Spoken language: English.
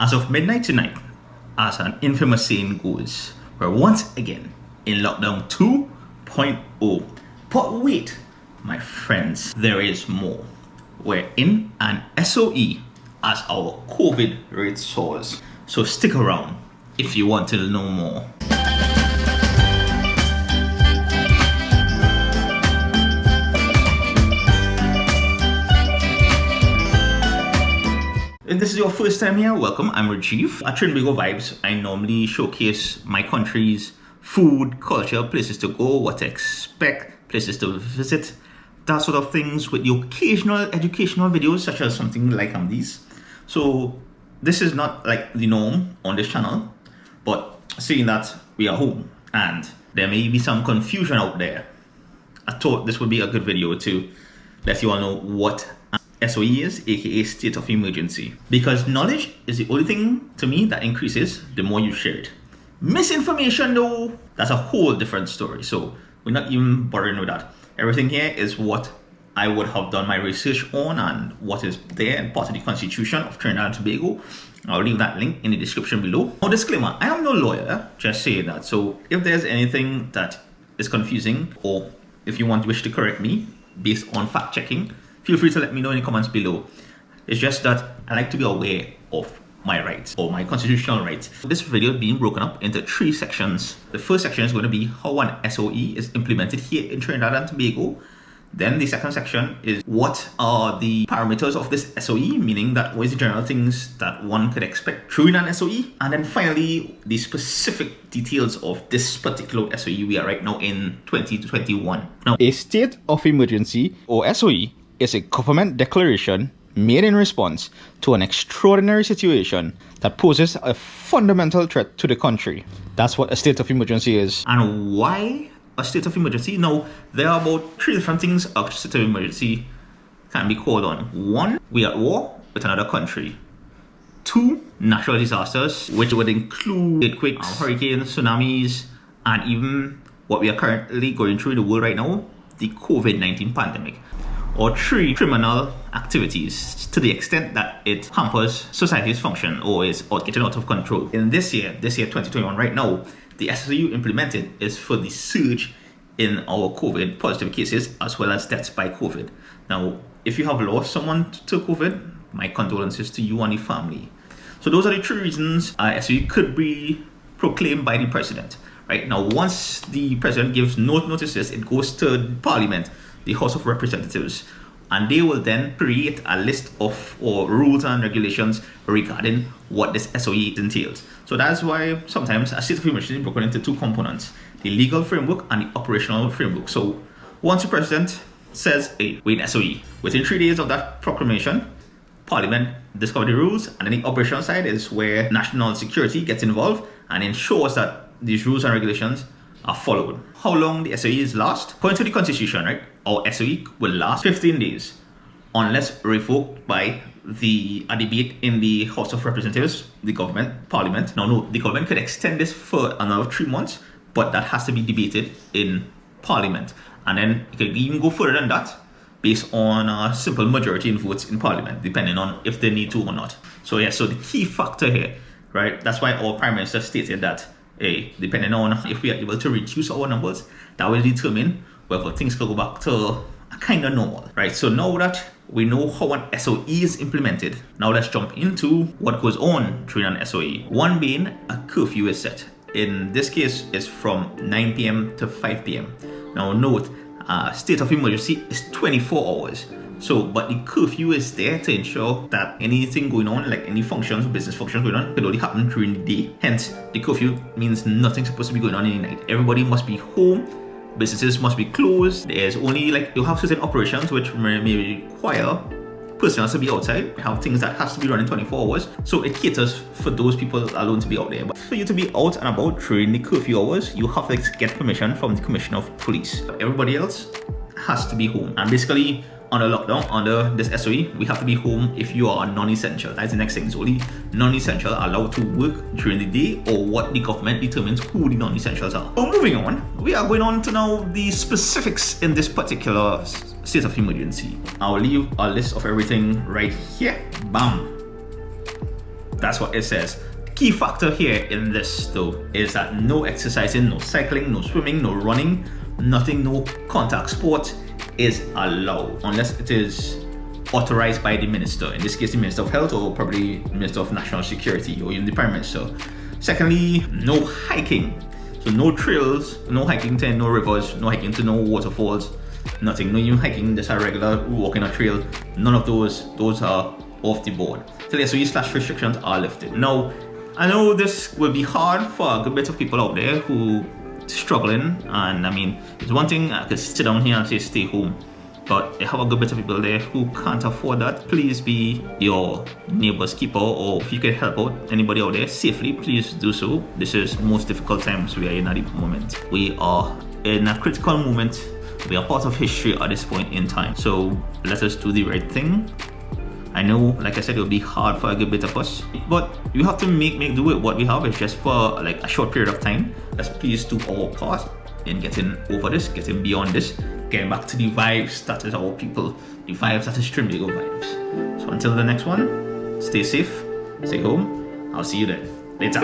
As of midnight tonight, as an infamous saying goes, we're once again in lockdown 2.0. But wait, my friends, there is more. We're in an SOE as our COVID rate soars. So stick around if you want to know more. If this is your first time here, welcome. I'm Rajiv. At Trinbago Vibes, I normally showcase my country's food, culture, places to go, what to expect, places to visit, that sort of things, with the occasional educational videos such as something like these. So this is not like the norm on this channel, but seeing that we are home and there may be some confusion out there, I thought this would be a good video to let you all know what SOE is, aka state of emergency. Because knowledge is the only thing to me that increases the more you share it. Misinformation though, that's a whole different story. So we're not even bothering with that. Everything here is what I would have done my research on and what is there and part of the constitution of Trinidad and Tobago. I'll leave that link in the description below. Oh, disclaimer, I am no lawyer, just saying that. So if there's anything that is confusing or if you wish to correct me based on fact checking, feel free to let me know in the comments below. It's just that I like to be aware of my rights or my constitutional rights. This video is being broken up into 3 sections. The first section is going to be how an SOE is implemented here in Trinidad and Tobago. Then the second section is what are the parameters of this SOE, meaning that what is the general things that one could expect through an SOE. And then finally, the specific details of this particular SOE we are right now in 2021. Now, a state of emergency or SOE is a government declaration made in response to an extraordinary situation that poses a fundamental threat to the country. That's what a state of emergency is. And why a state of emergency? Now, there are about 3 different things a state of emergency can be called on. 1, we are at war with another country. 2, natural disasters, which would include earthquakes, hurricanes, tsunamis, and even what we are currently going through in the world right now, the COVID-19 pandemic. Or 3, criminal activities to the extent that it hampers society's function or is getting out of control. In this year 2021 right now, the SOE implemented is for the surge in our COVID positive cases as well as deaths by COVID. Now, if you have lost someone to COVID, my condolences to you and your family. So those are the 3 reasons SOE could be proclaimed by the president. Right now, once the president gives notices, it goes to Parliament, the House of Representatives, and they will then create a list of rules and regulations regarding what this SOE entails. So that's why sometimes a state of emergency is broken into 2 components, the legal framework and the operational framework. So once the president says, hey, we're in SOE, within 3 days of that proclamation, Parliament discovers the rules, and then the operational side is where national security gets involved and ensures that these rules and regulations are followed. How long the SOEs last? According to the constitution, right, our SOE will last 15 days unless revoked by a debate in the House of Representatives, the government, Parliament. No, the government could extend this for another 3 months, but that has to be debated in Parliament. And then it could even go further than that based on a simple majority in votes in Parliament, depending on if they need to or not. So yeah, so the key factor here, right, that's why our Prime Minister stated that depending on if we are able to reduce our numbers, that will determine whether things can go back to a kind of normal, right? So now that we know how an SOE is implemented, now let's jump into what goes on during an SOE. One being a curfew is set. In this case, it's from 9 p.m. to 5 p.m. Now note, state of emergency is 24 hours. So, but the curfew is there to ensure that anything going on, like any functions, business functions going on, could only happen during the day. Hence, the curfew means nothing's supposed to be going on in the night. Everybody must be home. Businesses must be closed. There's only you have certain operations which may require personnel to be outside. We have things that has to be running 24 hours. So it caters for those people alone to be out there. But for you to be out and about during the curfew hours, you have to get permission from the Commissioner of Police. Everybody else has to be home. And basically, under lockdown, under this SOE, we have to be home if you are non-essential. That's the next thing. It's only non-essential allowed to work during the day, or what the government determines who the non-essentials are. So moving on, we are going on to now the specifics in this particular state of emergency. I'll leave a list of everything right here. Bam. That's what it says. Key factor here in this though is that no exercising, no cycling, no swimming, no running, nothing, no contact sport is allowed unless it is authorized by the minister, in this case the Minister of Health or probably Minister of National Security or even the Prime Minister. Secondly, no hiking. So no trails, no hiking to no rivers, no hiking to no waterfalls, nothing. No even hiking, just a regular walking a trail. None of those are off the board. So the SOE/ restrictions are lifted. Now, I know this will be hard for a good bit of people out there who struggling, and I mean, it's one thing I could sit down here and say stay home, but I have a good bit of people there who can't afford that. Please be your neighbor's keeper, or if you can help out anybody out there safely, please do so. This is most difficult times we are in at the moment. We are in a critical moment. We are part of history at this point in time. So let us do the right thing. I know, like I said, it will be hard for a good bit of us, but you have to make do with what we have. It's just for like a short period of time. Let's please do our part in getting over this, getting beyond this, getting back to the vibes that is our people, the vibes that is Trinbago vibes. So until the next one, stay safe, stay home. I'll see you then. Later.